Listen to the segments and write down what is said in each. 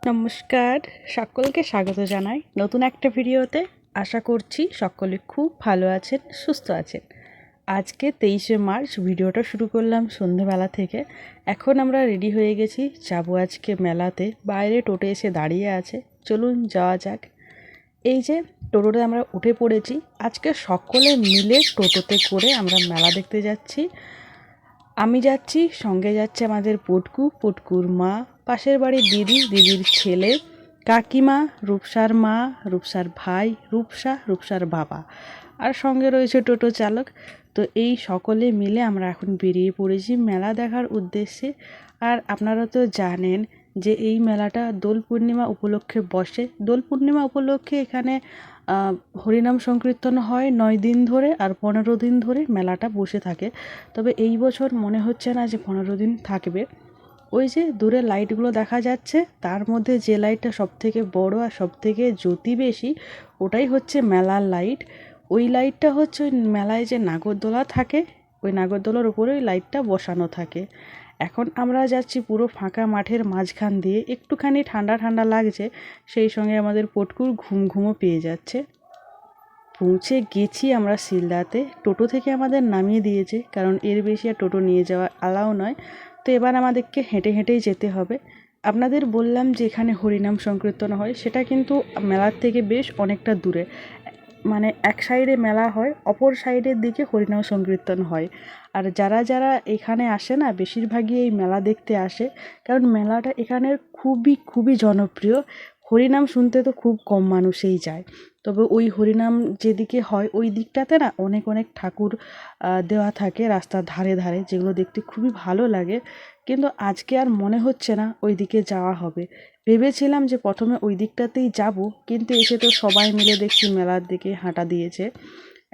নমস্কার, সকলকে স্বাগত জানাই নতুন একটা ভিডিওতে। আশা করছি সকলে খুব ভালো আছেন, সুস্থ আছেন। আজকে 23শে মার্চ, ভিডিওটা শুরু করলাম সন্ধ্যেবেলা থেকে। এখন আমরা রেডি হয়ে গেছি, যাবো আজকে মেলাতে। বাইরে টোটো এসে দাঁড়িয়ে আছে, চলুন যাওয়া যাক। এই যে টোটোতে আমরা উঠে পড়েছি, আজকে সকলে মিলে টোটোতে করে আমরা মেলা দেখতে যাচ্ছি। আমি যাচ্ছি, সঙ্গে যাচ্ছে আমাদের পুটকুর মা, পাশের বাড়ির দিদির ছেলে, কাকিমা, রূপসার মা, রূপসার ভাই, রূপসার বাবা, আর সঙ্গে রয়েছে টোটো চালক। তো এই সকলে মিলে আমরা এখন বেরিয়ে পড়েছি মেলা দেখার উদ্দেশ্যে। আর আপনারা তো জানেন যে এই মেলাটা দোল পূর্ণিমা উপলক্ষে বসে। দোল পূর্ণিমা উপলক্ষে এখানে হরিনাম সংকীর্তন হয় 9 দিন ধরে, আর 15 দিন ধরে মেলাটা বসে থাকে। তবে এই বছর মনে হচ্ছে না যে 15 দিন থাকবে। ওই যে দূরে লাইটগুলো দেখা যাচ্ছে, তার মধ্যে যে লাইটটা সবথেকে বড় আর সবথেকে জ্যোতি বেশি, ওটাই হচ্ছে মেলার লাইট। ওই লাইটটা হচ্ছে ওই মেলায় যে নাগরদোলা থাকে, ওই নাগরদোলার উপরে ওই লাইটটা বসানো থাকে। এখন আমরা যাচ্ছি পুরো ফাঁকা মাঠের মাঝখান দিয়ে, একটুখানি ঠান্ডা ঠান্ডা লাগছে, সেই সঙ্গে আমাদের পটকুর ঘুমও পেয়ে যাচ্ছে। পৌঁছে গেছি আমরা শিলদাতে। টোটো থেকে আমাদের নামিয়ে দিয়েছে, কারণ এর বেশি আর টোটো নিয়ে যাওয়া অ্যালাউ নয়। তো এবার আমাদেরকে হেঁটে হেঁটেই যেতে হবে। আপনাদের বললাম যে এখানে হরিনাম সংকীর্তন হয়, সেটা কিন্তু মেলার থেকে বেশ অনেকটা দূরে। মানে এক সাইডে মেলা হয়, অপর সাইডের দিকে হরিনাম সংকীর্তন হয়। আর যারা এখানে আসে না, বেশিরভাগই এই মেলা দেখতে আসে, কারণ মেলাটা এখানের খুবই জনপ্রিয়। হরিনাম শুনতে তো খুব কম মানুষই যায়, তবে ওই হরিনাম যেদিকে হয় ওই দিকটাতে না অনেক ঠাকুর দেওয়া থাকে রাস্তার ধারে ধারে, যেগুলো দেখতে খুবই ভালো লাগে। কিন্তু আজকে আর মনে হচ্ছে না ওই দিকে যাওয়া হবে। ভেবেছিলাম যে প্রথমে ওই দিকটাতেই যাব, কিন্তু এসে তো সবাই মিলে দেখছি মেলার দিকে হাঁটা দিয়েছে।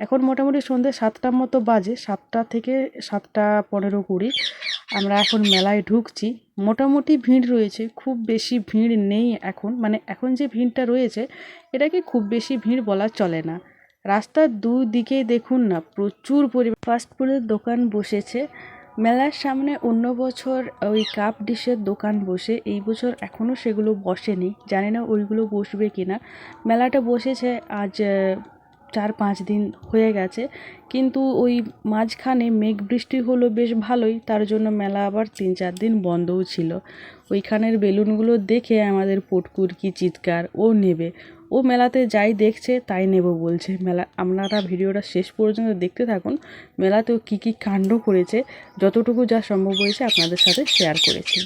এখন মোটামুটি সন্ধ্যে 7টার মতো বাজে, 7টা থেকে 7:15-20 আমরা এখন মেলায় ঢুকছি। মোটামুটি ভিড় রয়েছে, খুব বেশি ভিড় নেই এখন। মানে এখন যে ভিড়টা রয়েছে, এটাকে খুব বেশি ভিড় বলা চলে না। রাস্তার দুদিকেই দেখুন না, প্রচুর পরিমাণ ফাস্টফুডের দোকান বসেছে। মেলার সামনে অন্য বছর ওই কাপ ডিশের দোকান বসে, এই বছর এখনও সেগুলো বসেনি, জানি না ওইগুলো বসবে কিনা। মেলাটা বসেছে আজ 4-5 দিন হয়ে গেছে, কিন্তু ওই মাঝখানে মেঘ বৃষ্টি হলো বেশ ভালোই, তার জন্য মেলা আবার 3-4 দিন বন্ধও ছিল। ওইখানের বেলুনগুলো দেখে আমাদের পটকুর কি চিৎকার, ও নেবে। ও মেলাতে যাই দেখছে তাই নেব বলছে। আপনারা ভিডিওটা শেষ পর্যন্ত দেখতে থাকুন। মেলাতেও কী কাণ্ড করেছে, যতটুকু যা সম্ভব হয়েছে আপনাদের সাথে শেয়ার করেছি।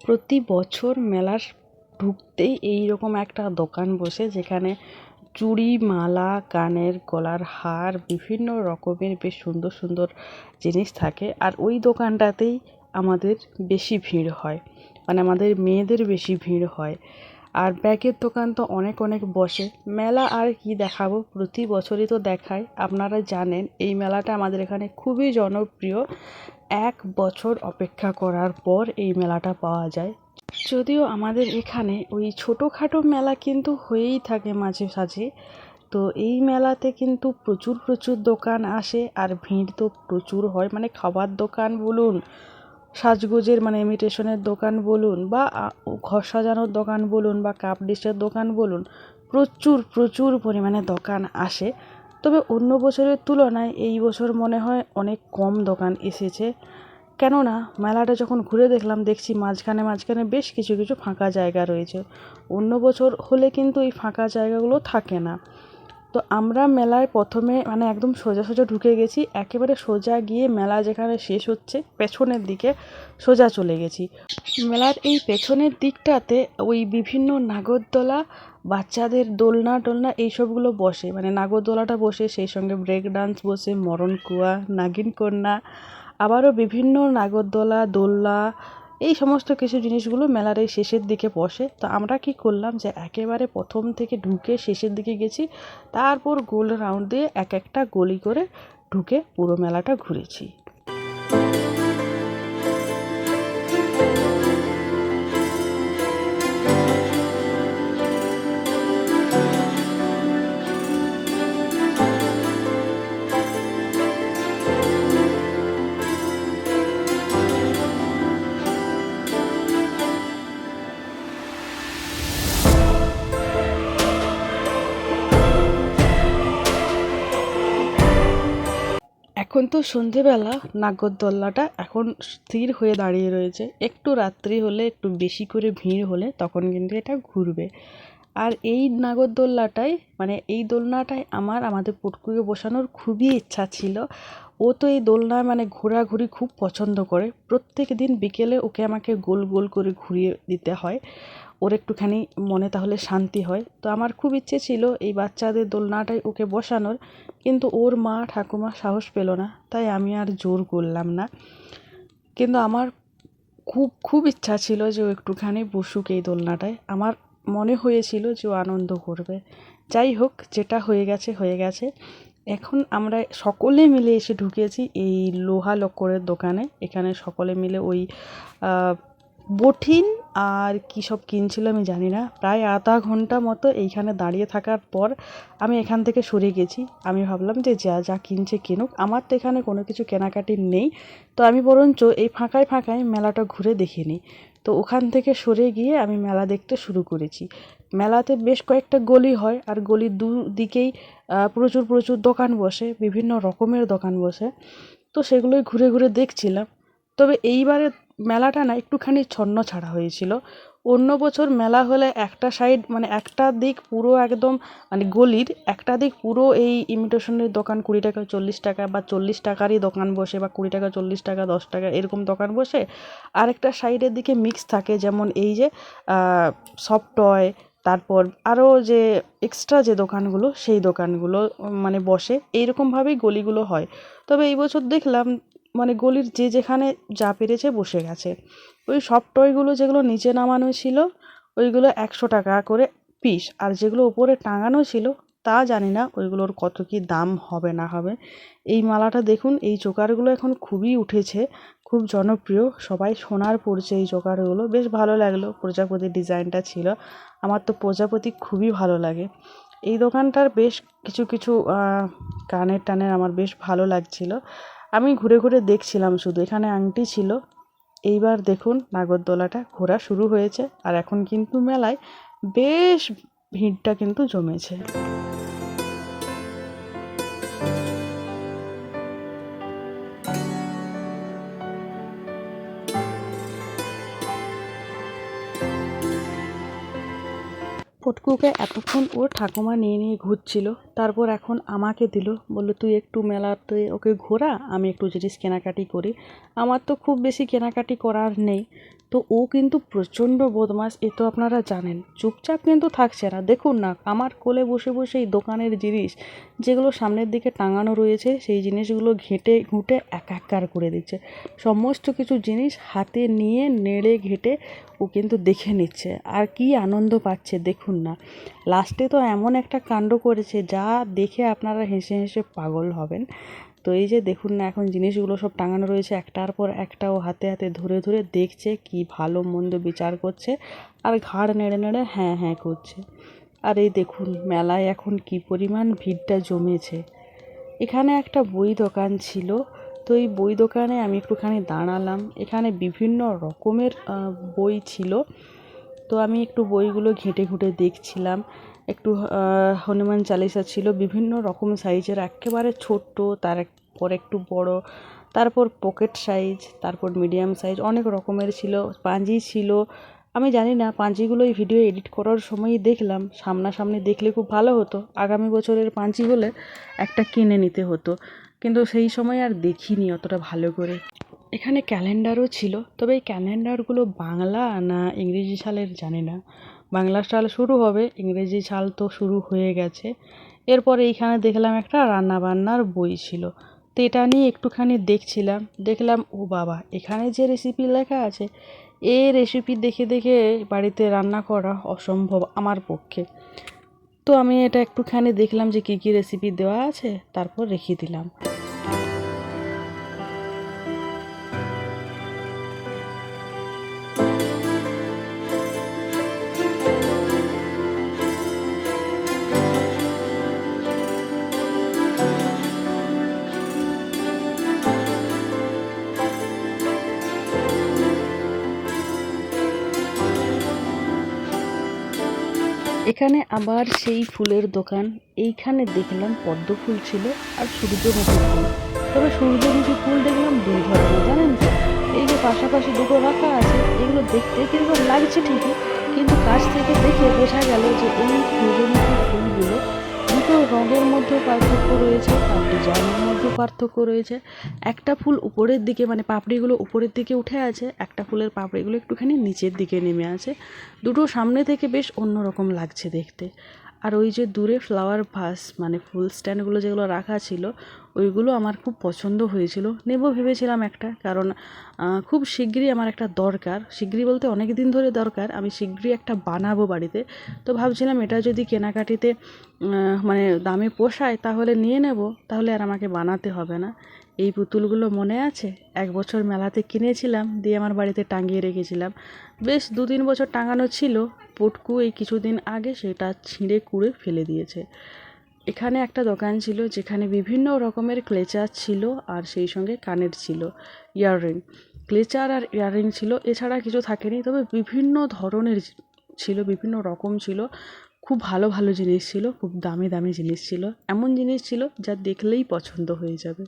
প্রতি বছর মেলার ঢুকতেই এইরকম একটা দোকান বসে, যেখানে চুড়ি, মালা, কানের গলার হার, বিভিন্ন রকমের বেশ সুন্দর সুন্দর জিনিস থাকে। আর ওই দোকানটাতেই আমাদের বেশি ভিড় হয়, মানে আমাদের মেয়েদের বেশি ভিড় হয়। আর ব্যাগের দোকান তো অনেক বসে। মেলা আর কি দেখাবো, প্রতি বছরই তো দেখায়। আপনারা জানেন এই মেলাটা আমাদের এখানে খুবই জনপ্রিয়। 1 বছর অপেক্ষা করার পর এই মেলাটা পাওয়া যায়। যদিও আমাদের এখানে ওই ছোটোখাটো মেলা কিন্তু হয়েই থাকে মাঝে সাঝে। তো এই মেলাতে কিন্তু প্রচুর দোকান আসে, আর ভিড় তো প্রচুর হয়। মানে খাবার দোকান বলুন, সাজগোজের মানে ইমিটেশনের দোকান বলুন, বা ঘর সাজানোর দোকান বলুন, বা কাপ ডিশের দোকান বলুন, প্রচুর পরিমাণে দোকান আসে। তবে অন্য বছরের তুলনায় এই বছর মনে হয় অনেক কম দোকান এসেছে। কেননা মেলাটা যখন ঘুরে দেখছি মাঝখানে বেশ কিছু ফাঁকা জায়গা রয়েছে। অন্য বছর হলে কিন্তু এই ফাঁকা জায়গাগুলো থাকে না। তো আমরা মেলায় প্রথমে মানে একদম সোজা ঢুকে গেছি, একেবারে সোজা গিয়ে মেলা যেখানে শেষ হচ্ছে পেছনের দিকে সোজা চলে গেছি। মেলার এই পেছনের দিকটাতে ওই বিভিন্ন নাগরদোলা বাচ্চাদের দোলনা টোলনা এইসবগুলো বসে, মানে নাগরদোলাটা বসে, সেই সঙ্গে ব্রেক ডান্স বসে, মরণকুয়া, নাগিন কন্যা, আবারও বিভিন্ন নাগরদোলা, দোলনা, এই সমস্ত কিছু জিনিসগুলো মেলার এই শেষের দিকে বসে। তো আমরা কি করলাম যে একেবারে প্রথম থেকে ঢুকে শেষের দিকে গেছি, তারপর গোল রাউন্ড দিয়ে এক একটা গলি করে ঢুকে পুরো মেলাটা ঘুরেছি। এখন তো সন্ধেবেলা, নাগরদোল্লাটা এখন স্থির হয়ে দাঁড়িয়ে রয়েছে। একটু রাত্রি হলে, একটু বেশি করে ভিড় হলে তখন কিন্তু এটা ঘুরবে। আর এই নাগরদোল্লাটাই, মানে এই দোলনাটায় আমাদের পুটকুকে বসানোর খুবই ইচ্ছা ছিল। ও তো এই দোলনায় মানে ঘোরাঘুরি খুব পছন্দ করে। প্রত্যেক দিন বিকেলে ওকে আমাকে গোল গোল করে ঘুরিয়ে দিতে হয়, ওর একটুখানি মনে তাহলে শান্তি হয়। তো আমার খুব ইচ্ছে ছিল এই বাচ্চাদের দোলনাটায় ওকে বসানোর, কিন্তু ওর মা ঠাকুমা সাহস পেল না, তাই আমি আর জোর করলাম না। কিন্তু আমার খুব খুব ইচ্ছা ছিল যে ও একটুখানি বসুক এই দোলনাটায়। আমার মনে হয়েছিল যে ও আনন্দ করবে। যাই হোক, যেটা হয়ে গেছে হয়ে গেছে। এখন আমরা সকলে মিলে এসে ঢুকেছি এই লোহা লক্করের দোকানে। এখানে সকলে মিলে ওই বঠিন আর কী সব কিনছিল আমি জানি না। প্রায় আধা ঘন্টা মতো এইখানে দাঁড়িয়ে থাকার পর আমি এখান থেকে সরে গেছি। আমি ভাবলাম যে যা যা কিনছে কিনুক, আমার তো এখানে কোনো কিছু কেনাকাটি নেই। তো আমি বরঞ্চ এই ফাঁকায় ফাঁকায় মেলাটা ঘুরে দেখে নিই। তো ওখান থেকে সরে গিয়ে আমি মেলা দেখতে শুরু করেছি। মেলাতে বেশ কয়েকটা গলি হয়, আর গলির দুদিকেই প্রচুর প্রচুর দোকান বসে, বিভিন্ন রকমের দোকান বসে। তো সেগুলোই ঘুরে ঘুরে দেখছিলাম। তবে এইবারে মেলাটা না একটুখানি ছন্নছাড়া হয়েছিল। অন্য বছর মেলা হলে একটা সাইড, মানে একটা দিক পুরো একদম, মানে গলির একটা দিক পুরো এই ইমিটেশনের দোকান, 20 টাকা 40 টাকা বা 40 টাকারই দোকান বসে, বা 20 টাকা 40 টাকা 10 টাকা এরকম দোকান বসে। আরেকটা সাইডের দিকে মিক্স থাকে, যেমন এই যে সফট টয়, তারপর আরও যে এক্সট্রা যে দোকানগুলো, সেই দোকানগুলো মানে বসে। এইরকমভাবেই গলিগুলো হয়। তবে এই বছর দেখলাম মানে গলির যে যেখানে যা পেরেছে বসে গেছে। ওই সফট টয়গুলো যেগুলো নিচে নামানো ছিল ওইগুলো 100 টাকা করে পিস, আর যেগুলো উপরে টাঙানো ছিল তা জানি না ওইগুলোর কত কি দাম হবে না হবে। এই মালাটা দেখুন, এই চোকারগুলো এখন খুবই উঠেছে, খুব জনপ্রিয়, সবাই সোনার পরছে এই চোকারগুলো। বেশ ভালো লাগলো, প্রজাপতির ডিজাইনটা ছিল। আমার তো প্রজাপতি খুবই ভালো লাগে। এই দোকানটার বেশ কিছু কিছু কানের টানের আমার বেশ ভালো লাগছিল। আমি ঘুরে ঘুরে দেখছিলাম শুধু, এখানে আংটি ছিল। এইবার দেখুন নাগরদোলাটা ঘোরা শুরু হয়েছে, আর এখন কিন্তু মেলায় বেশ ভিড়টা কিন্তু জমেছে। পটকুকে এতক্ষণ ওর ঠাকুমা নিয়ে নিয়ে ঘুরছিল, তারপর এখন আমাকে দিল, বললো তুই একটু মেলাতে ওকে ঘোরা, আমি একটু জিনিস কেনাকাটি করি। আমার তো খুব বেশি কেনাকাটি করার নেই। তো ও কিন্তু প্রচণ্ড বদমাশ, এ তো আপনারা জানেন। চুপচাপ কিন্তু থাকছে না, দেখুন না আমার কোলে বসে বসে এই দোকানের জিনিস যেগুলো সামনের দিকে টাঙানো রয়েছে সেই জিনিসগুলো ঘেঁটে ঘুঁটে একাকার করে দিচ্ছে। সমস্ত কিছু জিনিস হাতে নিয়ে নেড়ে ঘেঁটে ও কিন্তু দেখে নিচ্ছে, আর কি আনন্দ পাচ্ছে দেখুন না। লাস্টে তো এমন একটা কাণ্ড করেছে যা দেখে আপনারা হেসে হেসে পাগল হবেন। তো এই যে দেখুন না, এখন জিনিসগুলো সব টাঙানো রয়েছে, একটার পর একটা ও হাতে হাতে ধরে ধরে দেখছে, কি ভালো মন্দ বিচার করছে, আর ঘাড় নেড়ে নেড়ে হ্যাঁ হ্যাঁ করছে। আর এই দেখুন মেলায় এখন কি পরিমাণ ভিড়টা জমেছে। এখানে একটা বই দোকান ছিল, তো এই বই দোকানে আমি একটুখানি দাঁড়ালাম। এখানে বিভিন্ন রকমের বই ছিল। তো আমি একটু বইগুলো ঘেঁটে ঘুঁটে দেখছিলাম। একটু হনুমান চালিসা ছিল বিভিন্ন রকম সাইজের, একেবারে ছোট্ট, তারপর একটু বড়, তারপর পকেট সাইজ, তারপর মিডিয়াম সাইজ, অনেক রকমের ছিল। পাঁজি ছিল। আমি জানি না, পাঁজিগুলো এই ভিডিও এডিট করার সময়ই দেখলাম। সামনাসামনি দেখলে খুব ভালো হতো, আগামী বছরের পাঁজি হলে একটা কিনে নিতে হতো, কিন্তু সেই সময় আর দেখিনি অতটা ভালো করে। এখানে ক্যালেন্ডারও ছিল, তবে এই ক্যালেন্ডারগুলো বাংলা না ইংরেজি সালের জানি না। বাংলা সাল শুরু হবে, ইংরেজি সাল তো শুরু হয়ে গেছে। এরপরে এইখানে দেখলাম একটা রান্নাবান্নার বই ছিল, তো এটা নিয়ে একটুখানি দেখছিলাম, দেখলাম ও বাবা, এখানে যে রেসিপি লেখা আছে, এই রেসিপি দেখে দেখে বাড়িতে রান্না করা অসম্ভব আমার পক্ষে। তো আমি এটা একটুখানি দেখলাম যে কী কী রেসিপি দেওয়া আছে, তারপর রেখে দিলাম। এখানে আবার সেই ফুলের দোকান। এইখানে দেখলাম পদ্ম ফুল ছিল আর সূর্যমুখী ফুল। তবে সূর্যমুখী ফুল দেখলাম দুই ধরনের, জানেন তো? এই যে পাশাপাশি দুটো রাখা আছে, এগুলো দেখতে কিরকম লাগছে ঠিকই, কিন্তু কাছ থেকে দেখে বোঝা গেল যে এই সূর্যমুখী ফুলগুলো দুটো রঙের মধ্যেও পার্থক্য রয়েছে, আর ডিজাইনের মধ্যেও পার্থক্য রয়েছে। একটা ফুল উপরের দিকে, মানে পাপড়িগুলো উপরের দিকে উঠে আছে, একটা ফুলের পাপড়িগুলো একটুখানি নিচের দিকে নেমে আছে। দুটো সামনে থেকে বেশ অন্যরকম লাগছে দেখতে। আর ওই যে দূরে ফ্লাওয়ার ভাস, মানে ফুল স্ট্যান্ডগুলো যেগুলো রাখা ছিল, ওইগুলো আমার খুব পছন্দ হয়েছিল, নেব ভেবেছিলাম একটা, কারণ খুব শিগগিরই আমার একটা দরকার, শিগগিরই বলতে অনেক দিন ধরে দরকার, আমি শিগগিরই একটা বানাবো বাড়িতে। তো ভাবছিলাম এটা যদি কেনাকাটিতে মানে দামে পোষায় তাহলে নিয়ে নেব, তাহলে আর আমাকে বানাতে হবে না। এই পুতুলগুলো মনে আছে, 1 বছর মেলাতে কিনেছিলাম, দিয়ে আমার বাড়িতে টাঙিয়ে রেখেছিলাম। বেশ 2-3 বছর টাঙানো ছিল। পুটকু এই কিছুদিন আগে সেটা ছিঁড়ে কুড়ে ফেলে দিয়েছে। এখানে একটা দোকান ছিল যেখানে বিভিন্ন রকমের ক্লেচার ছিল, আর সেই সঙ্গে কানের ছিল, ইয়াররিং। ক্লেচার আর ইয়াররিং ছিল, এছাড়া কিছু থাকেনি। তবে বিভিন্ন ধরনের ছিল, বিভিন্ন রকম ছিল, খুব ভালো ভালো জিনিস ছিল, খুব দামি দামি জিনিস ছিল, এমন জিনিস ছিল যা দেখলেই পছন্দ হয়ে যাবে।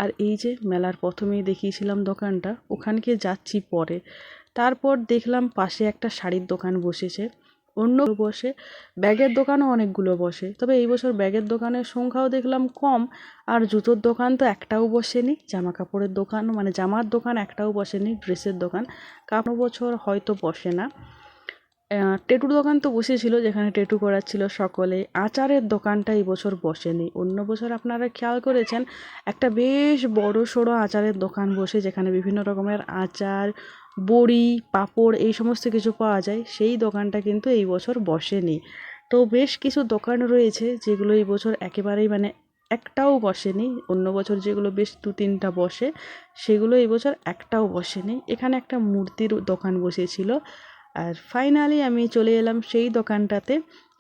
আর এই যে মেলার প্রথমেই দেখিয়েছিলাম দোকানটা, ওখানকে যাচ্ছি পরে। তারপর দেখলাম পাশে একটা শাড়ির দোকান বসেছে, অন্য বসে, ব্যাগের দোকানও অনেকগুলো বসে। তবে এই বছর ব্যাগের দোকানের সংখ্যাও দেখলাম কম, আর জুতোর দোকান তো একটাও বসেনি, জামা কাপড়ের দোকান, মানে জামার দোকান একটাও বসেনি, ড্রেসের দোকান কাপড় বছর হয়তো বসে না। টেটুর দোকান তো বসেছিল, যেখানে টেটু করাচ্ছিল সকলে। আচারের দোকানটা এই বছর বসেনি। অন্য বছর আপনারা খেয়াল করেছেন একটা বেশ বড় সড়ো আচারের দোকান বসে, যেখানে বিভিন্ন রকমের আচার, বড়ি, পাঁপড় এই সমস্ত কিছু পাওয়া যায়, সেই দোকানটা কিন্তু এই বছর বসেনি। তো বেশ কিছু দোকান রয়েছে যেগুলো এই বছর একেবারেই, মানে একটাও বসেনি। অন্য বছর যেগুলো বেশ 2-3টা বসে, সেগুলো এই বছর একটাও বসেনি। এখানে একটা মূর্তির দোকান বসেছিল। আর ফাইনালি আমি চলে এলাম সেই দোকানটাতে।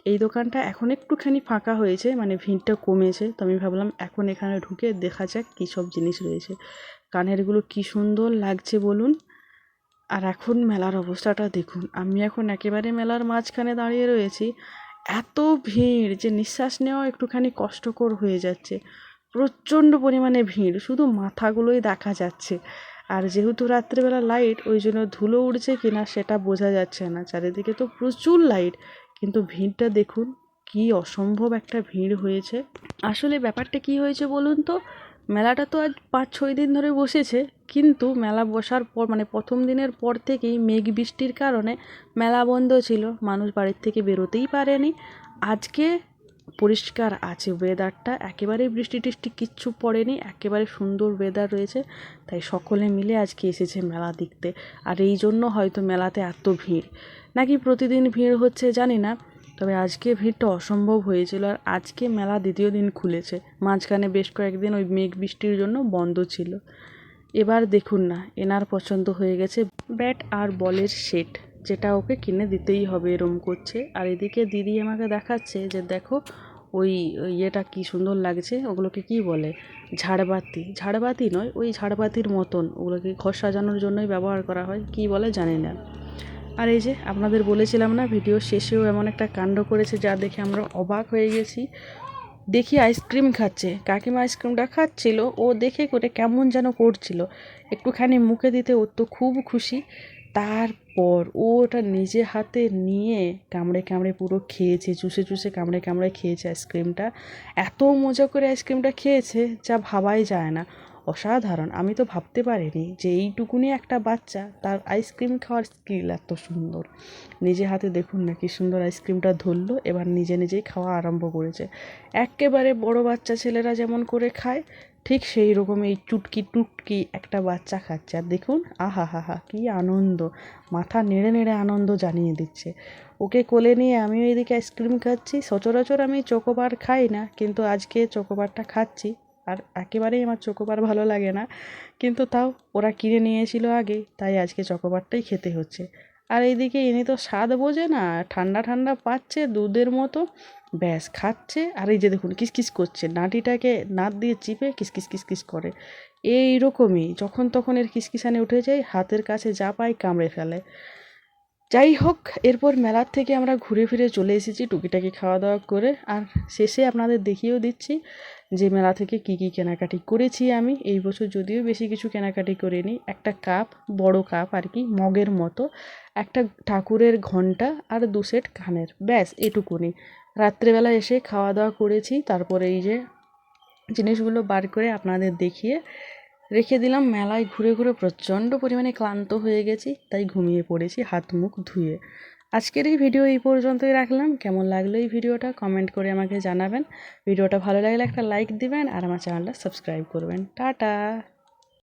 এই দোকানটা এখন একটুখানি ফাঁকা হয়েছে, মানে ভিড়টা কমেছে। তো আমি ভাবলাম এখন এখানে ঢুকে দেখা যাক কী সব জিনিস রয়েছে। কানেরগুলো কী সুন্দর লাগছে বলুন। আর এখন মেলার অবস্থাটা দেখুন, আমি এখন একেবারে মেলার মাঝখানে দাঁড়িয়ে রয়েছি। এত ভিড় যে নিঃশ্বাস নেওয়া একটুখানি কষ্টকর হয়ে যাচ্ছে। প্রচণ্ড পরিমাণে ভিড়, শুধু মাথাগুলোই দেখা যাচ্ছে। আর যেহেতু রাত্রিবেলা লাইট, ওই জন্য ধুলো উড়ছে কিনা সেটা বোঝা যাচ্ছে না। চারিদিকে তো প্রচুর লাইট, কিন্তু ভিড়টা দেখুন, কি অসম্ভব একটা ভিড় হয়েছে। আসলে ব্যাপারটা কি হয়েছে বলুন তো, মেলাটা তো আজ 5-6 দিন ধরে বসেছে, কিন্তু মেলা বসার পর, মানে প্রথম দিনের পর থেকেই মেঘ বৃষ্টির কারণে মেলা বন্ধ ছিল, মানুষ বাড়ির থেকে বেরোতেই পারেনি। আজকে পরিষ্কার আছে ওয়েদারটা, একেবারেই বৃষ্টি টিষ্টি কিচ্ছু পড়েনি, একেবারে সুন্দর ওয়েদার রয়েছে। তাই সকলে মিলে আজকে এসেছে মেলা দেখতে। আর এই জন্য হয়তো মেলাতে এত ভিড়, নাকি প্রতিদিন ভিড় হচ্ছে জানি না, তবে আজকে ভিড়টা অসম্ভব হয়েছিল। আর আজকে মেলা দ্বিতীয় দিন খুলেছে, মাঝখানে বেশ কয়েকদিন ওই মেঘ বৃষ্টির জন্য বন্ধ ছিল। এবার দেখুন না, এনার পছন্দ হয়ে গেছে ব্যাট আর বলের সেট, যেটা ওকে কিনে দিতেই হবে এরম করছে। আর এদিকে দিদি আমাকে দেখাচ্ছে যে দেখো ওই ইয়েটা কি সুন্দর লাগছে, ওগুলোকে কি বলে, ঝাড়বাতি। ঝাড়বাতি নয়, ওই ঝাড়বাতির মতন, ওগুলোকে ঘর সাজানোর জন্যই ব্যবহার করা হয়, কি বলে জানি না। আর এই যে আপনাদের বলেছিলাম না, ভিডিও শেষেও এমন একটা কাণ্ড করেছে যা দেখে আমরা অবাক হয়ে গেছি। দেখি আইসক্রিম খাচ্ছে, কাকিমা আইসক্রিমটা খাচ্ছিল, ও দেখে করে কেমন যেন করছিল, একটুখানি মুখে দিতে ও তো খুব খুশি। তারপর ও ওটা নিজে হাতে নিয়ে কামড়ে কামড়ে পুরো খেয়েছে, চুষে চুষে কামড়ে কামড়ে খেয়েছে আইসক্রিমটা। এত মজা করে আইসক্রিমটা খেয়েছে যা ভাবাই যায় না। অসাধারণ। আমি তো ভাবতে পারিনি যে এইটুকুনি একটা বাচ্চা তার আইসক্রিম খাওয়ার স্কিল এত সুন্দর। নিজে হাতে দেখুন না কি সুন্দর আইসক্রিমটা ধরলো, এবার নিজে নিজেই খাওয়া আরম্ভ করেছে। এক্কেবারে বড় বাচ্চা ছেলেরা যেমন করে খায় ঠিক সেই রকম এই চুটকি টুটকি একটা বাচ্চা খাচ্ছে। আর দেখুন আহা হা হা কী আনন্দ, মাথা নেড়ে নেড়ে আনন্দ জানিয়ে দিচ্ছে। ওকে কোলে নিয়ে আমিও এদিকে আইসক্রিম খাচ্ছি। সচরাচর আমি চোকোবার খাই না, কিন্তু আজকে চোকোবারটা খাচ্ছি। আর একেবারেই আমার চোকোবার ভালো লাগে না, কিন্তু তাও ওরা কিনে নিয়েছিল আগে, তাই আজকে চকোবারটাই খেতে হচ্ছে। আর এইদিকে এনে তো স্বাদ বোঝে না, ঠান্ডা ঠান্ডা পাচ্ছে দুধের মতো, ব্যাস খাচ্ছে। আর এই যে দেখুন কিসকিস করছে, নাটিটাকে নাট দিয়ে চিপে কিসকিস কিসকিস করে। এই রকমই যখন তখন এর কিসকিসানে উঠে যায়, হাতের কাছে যা পায় কামড়ে ফেলে। যাই হোক, এরপর মেলার থেকে আমরা ঘুরে ফিরে চলে এসেছি টুকিটাকি খাওয়া দাওয়া করে। আর শেষে আপনাদের দেখিয়েও দিচ্ছি যে মেলা থেকে কি কি কেনাকাটি করেছি আমি এই বছর। যদিও বেশি কিছু কেনাকাটি করিনি, একটা কাপ, বড় কাপ আর কি, মগের মতো, একটা ঠাকুরের ঘণ্টা আর 2 সেট কানের, ব্যাস এটুকুনি। রাত্রেবেলা এসে খাওয়া দাওয়া করেছি, তারপরে এই যে জিনিসগুলো বার করে আপনাদের দেখিয়ে রেখে দিলাম। মেলায় ঘুরে ঘুরে প্রচণ্ড পরিমাণে ক্লান্ত হয়ে গেছি, তাই ঘুমিয়ে পড়েছি হাত মুখ ধুয়ে। আজকের এই ভিডিও এই পর্যন্তই রাখলাম। কেমন লাগলো এই ভিডিওটা কমেন্ট করে আমাকে জানাবেন। ভিডিওটা ভালো লাগলে একটা লাইক দিবেন আর আমার চ্যানেলটা সাবস্ক্রাইব করবেন। টাটা।